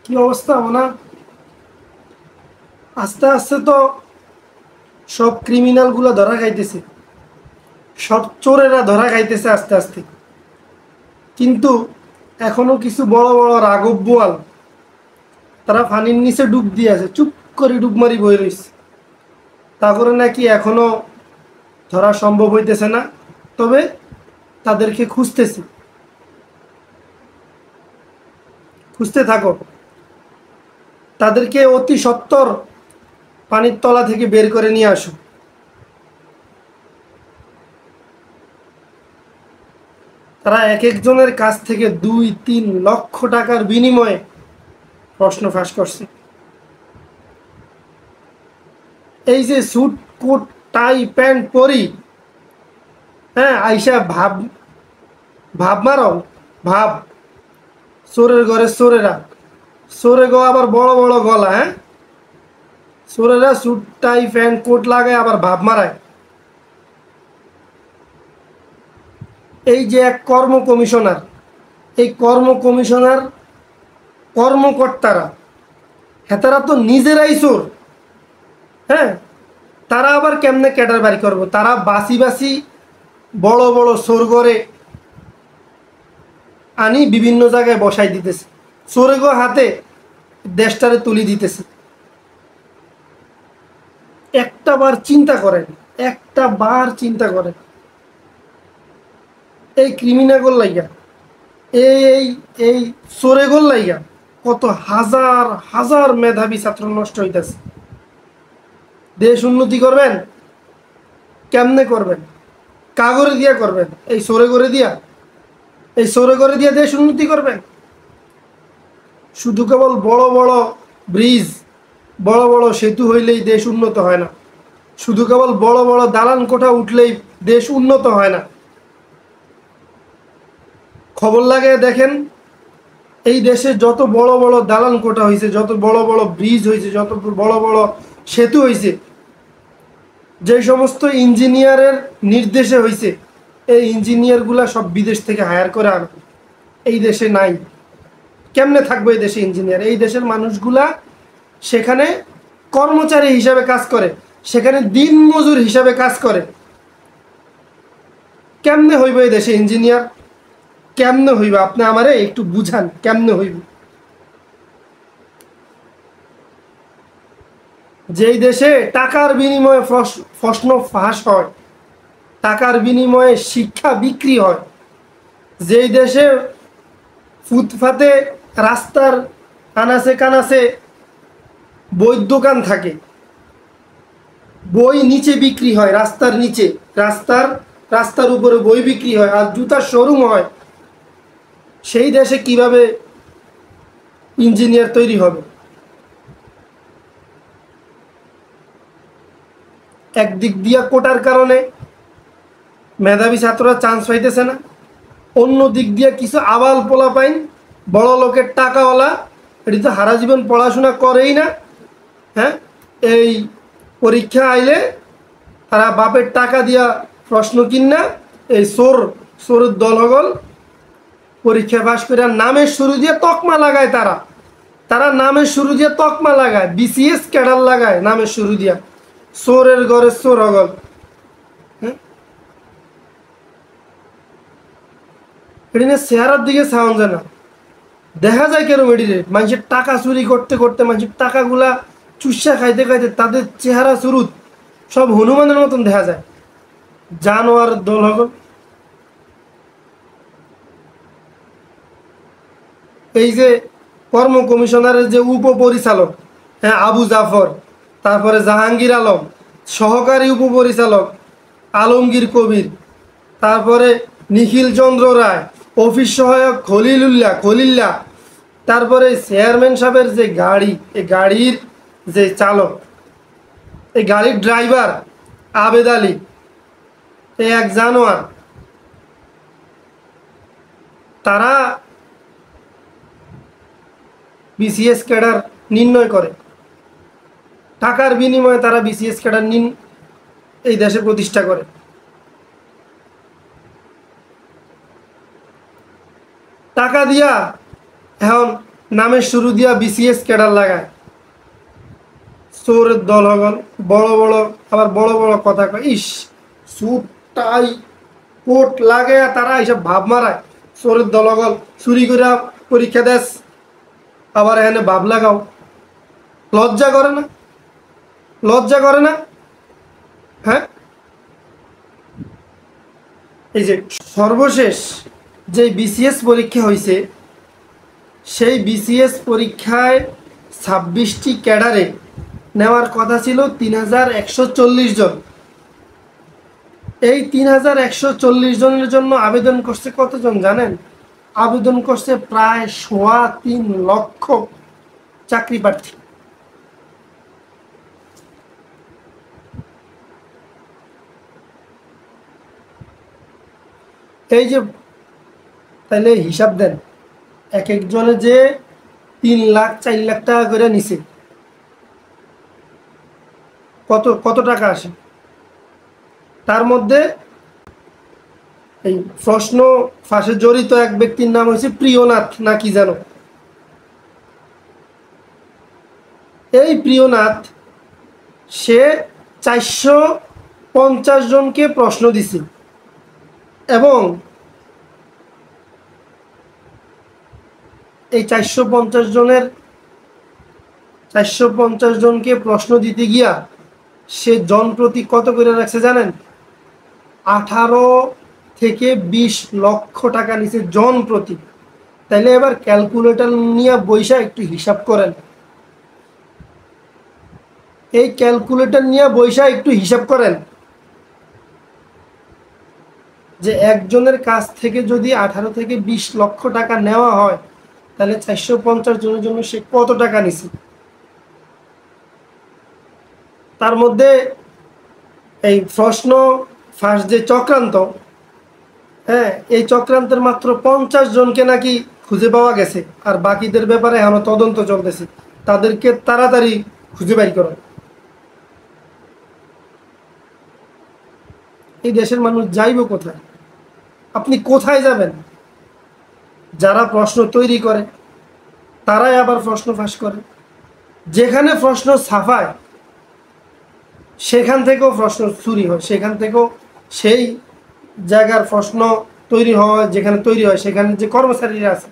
কি অবস্থা না? আস্তে আস্তে তো সব ক্রিমিনালগুলো ধরা খাইতেছে, সব চোরেরা ধরা খাইতেছে আস্তে আস্তে। কিন্তু এখনো কিছু বড় বড় রাঘব বোয়াল তারা পানির নিচে ডুব দিয়ে আছে, চুপ করে ডুব মারি বই রয়েছে। তা করে নাকি এখনো ধরা সম্ভব হইতেছে না, তবে তাদেরকে খুঁজতেছি, খুঁজতে থাকো। তাদেরকে অতি সত্বর পানির তলা থেকে বের করে নিয়ে আসো। তারা এক একজনের কাছ থেকে 2-3 লক্ষ টাকার বিনিময়ে প্রশ্ন ফাঁস করছে। এই যে স্যুট কোট টাই প্যান্ট পরি, হ্যাঁ, আইসা ভাব ভাব মারো, ভাব। চোরের ঘরে চোরেরা, চোরে গো আবার বড় বড় গলা, হ্যাঁ, চোরেরা স্যুট টাই প্যান্ট কোট লাগায় আবার ভাব মারায়। এই যে এক কর্ম কমিশনার, এই কর্ম কমিশনার কর্মকর্তারা, হেতারা তো নিজেরাই চোর। হ্যাঁ, তারা আবার কেমনে ক্যাডার বাড়ি করবো? তারা বাসি বাসি বড় বড় চোর করে আনি বিভিন্ন জায়গায় বসাই দিতেছে, চোরে গো হাতে দেশটারে তুলি দিতেছে। একটা বার চিন্তা করেন, একটা বার চিন্তা করেন, এই ক্রিমিনাল লাইগা, এই এই চোরে গোল লাইগা কত হাজার হাজার মেধাবী ছাত্র নষ্ট হইতেছে। দেশ উন্নতি করবেন কেমনে করবেন? কাগরে দিয়া করবেন? এই সরে করে দিয়া, এই সরে করে দিয়া দেশ উন্নতি করবেন? শুধু কেবল বড় বড় ব্রিজ, বড় বড় সেতু হইলেই দেশ উন্নত হয় না। শুধু কেবল বড় বড় দালান কোঠা উঠলেই দেশ উন্নত হয় না। খবর লাগে দেখেন, এই দেশে যত বড় বড় দালান কোঠা হয়েছে, যত বড় বড় ব্রিজ হয়েছে, যত বড় বড় সেতু হয়েছে, যে সমস্ত ইঞ্জিনিয়ারের নির্দেশে হয়েছে, এই ইঞ্জিনিয়ারগুলা সব বিদেশ থেকে হায়ার করে আনা, এই দেশে নাই। কেমনে থাকবে এই দেশে ইঞ্জিনিয়ার? এই দেশের মানুষগুলা সেখানে কর্মচারী হিসাবে কাজ করে, সেখানে দিন মজুর হিসাবে কাজ করে। কেমনে হইব এই দেশে ইঞ্জিনিয়ার? কেমনে হইব? আপনি আমারে একটু বুঝান, কেমনে হইব? যেই দেশে টাকার বিনিময়ে প্রশ্ন ফাঁস হয়, টাকার বিনিময়ে শিক্ষা বিক্রি হয়, যেই দেশে ফুটপাতে রাস্তার আনাচে কানাচে বইয়ের দোকান থাকে, বই নিচে বিক্রি হয়, রাস্তার নিচে, রাস্তার উপরে বই বিক্রি হয়, আর জুতার শোরুম হয়, সেই দেশে কিভাবে ইঞ্জিনিয়ার তৈরি হবে? একদিক দিয়া কোটার কারণে মেধাবী ছাত্ররা চান্স পাইতেছে না, অন্য দিক দিয়ে কিছু আবাল পোলা পাইন, বড় লোকের টাকাওয়ালা, এটি তো হারা জীবন পড়াশোনা করেই না, হ্যাঁ, এই পরীক্ষা আইলে তারা বাপের টাকা দিয়া প্রশ্ন কিনা, এই চোরের দলগল পরীক্ষা পাশ করে নামের শুরু দিয়ে তকমা লাগায়। তারা নামের শুরু দিয়ে তকমা লাগায়, বিসিএস ক্যাডার লাগায় নামের শুরু দিয়া। চোরের ঘরে চোর হগল। হ্যাঁ, এটি না চেহারার দিকে চাওয়া যায় না, দেখা যায় কেন এটিরে মানুষের টাকা চুরি করতে করতে, মানুষের টাকাগুলা চুষা খাইতে খাইতে তাদের চেহারা চুরুত সব হনুমানের মতন দেখা যায়। জানোয়ার দল হগল। এই যে কর্ম কমিশনারের যে উপপরিচালক, হ্যাঁ, আবু জাফর, তারপরে জাহাঙ্গীর আলম, সহকারী উপপরিচালক আলমগীর কবির, তারপরে নিখিল চন্দ্র রায়, অফিস সহায়ক খলিল্লা, তারপরে চেয়ারম্যান সাহেবের যে গাড়ি, এই গাড়ির যে চালক, এই গাড়ির ড্রাইভার আবেদ আলী, এই এক জানোয়ার। তারা বিসিএস ক্যাডার নির্ণয় করে, টাকার বিনিময়ে তারা বিসিএস ক্যাডার এই দেশে প্রতিষ্ঠা করে। টাকা দিয়া এখন নামের শুরু দিয়া বিসিএস ক্যাডার লাগায়, চোরের দল হগল, বড় বড় আবার বড় বড় কথা কয়, ইস স্যুট টাই কোট লাগে তারা এইসব ভাব মারায়, চোরের দল হগল চুরি করে পরীক্ষা দেস, আবার এখানে ভাব লাগাও। লজ্জা করে না? লজ্জা করে না? হ্যাঁ, এই যে সর্বশেষ যে বিসিএস পরীক্ষা হয়েছে, সেই বিসিএস পরীক্ষায় 26টি ক্যাডারে নেওয়ার কথা ছিল 3140 জন। এই 3140 জনের জন্য আবেদন করছে কতজন জানেন? আবেদন করছে প্রায় 3.25 লক্ষ চাকরি প্রার্থী। এই যে তাহলে হিসাব দেন, এক একজনে যে 3 লাখ 4 লাখ টাকা করে নিছে, কত কত টাকা আসে? তার মধ্যে এই প্রশ্ন ফাঁসে জড়িত এক ব্যক্তির নাম হয়েছে প্রিয়নাথ না কি জানো? এই প্রিয়নাথ সে 450 জনকে প্রশ্ন দিছে এবং এই 450 জনকে প্রশ্ন দিতে গিয়া সে জনপ্রতি কত করে রাখছে জানেন? 18 থেকে 20 লক্ষ টাকা নিচে জন প্রতি। তাইলে এবার ক্যালকুলেটর নিয়ে বৈশা একটু হিসাব করেন, এই ক্যালকুলেটর নিয়ে বৈশা একটু হিসাব করেন যে একজনের কাছ থেকে যদি 18 থেকে 20 লক্ষ টাকা নেওয়া হয়, তাহলে 450 জনের জন্য সে কত টাকা নিছে। তার মধ্যে এই প্রশ্ন ফাঁস যে চক্রান্ত, হ্যাঁ, এই চক্রান্তের মাত্র 50 জনকে নাকি খুঁজে পাওয়া গেছে, আর বাকিদের ব্যাপারে এখনো তদন্ত চলতেছে, তাদেরকে তাড়াতাড়ি খুঁজে বের করো। এই দেশের মানুষ যাইব কোথায়? আপনি কোথায় যাবেন? যারা প্রশ্ন তৈরি করে তারাই আবার প্রশ্ন ফাঁস করে, যেখানে প্রশ্ন ছাপায় সেখান থেকেও প্রশ্ন চুরি হয়, সেখান থেকেও সেই জায়গার প্রশ্ন তৈরি হয়, যেখানে তৈরি হয় সেখানে যে কর্মচারীরা আছে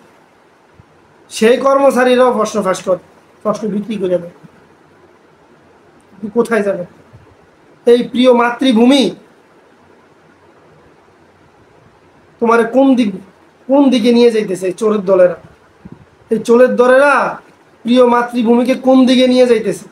সেই কর্মচারীরাও প্রশ্ন ফাঁস করে, প্রশ্ন বিক্রি করে দেয়। কোথায় যাবে? এই প্রিয় মাতৃভূমি তোমার কোন দিকে নিয়ে যাইতেছে এই চোরের দলেরা? এই চোরের দলেরা প্রিয় মাতৃভূমিকে কোন দিকে নিয়ে যাইতেছে?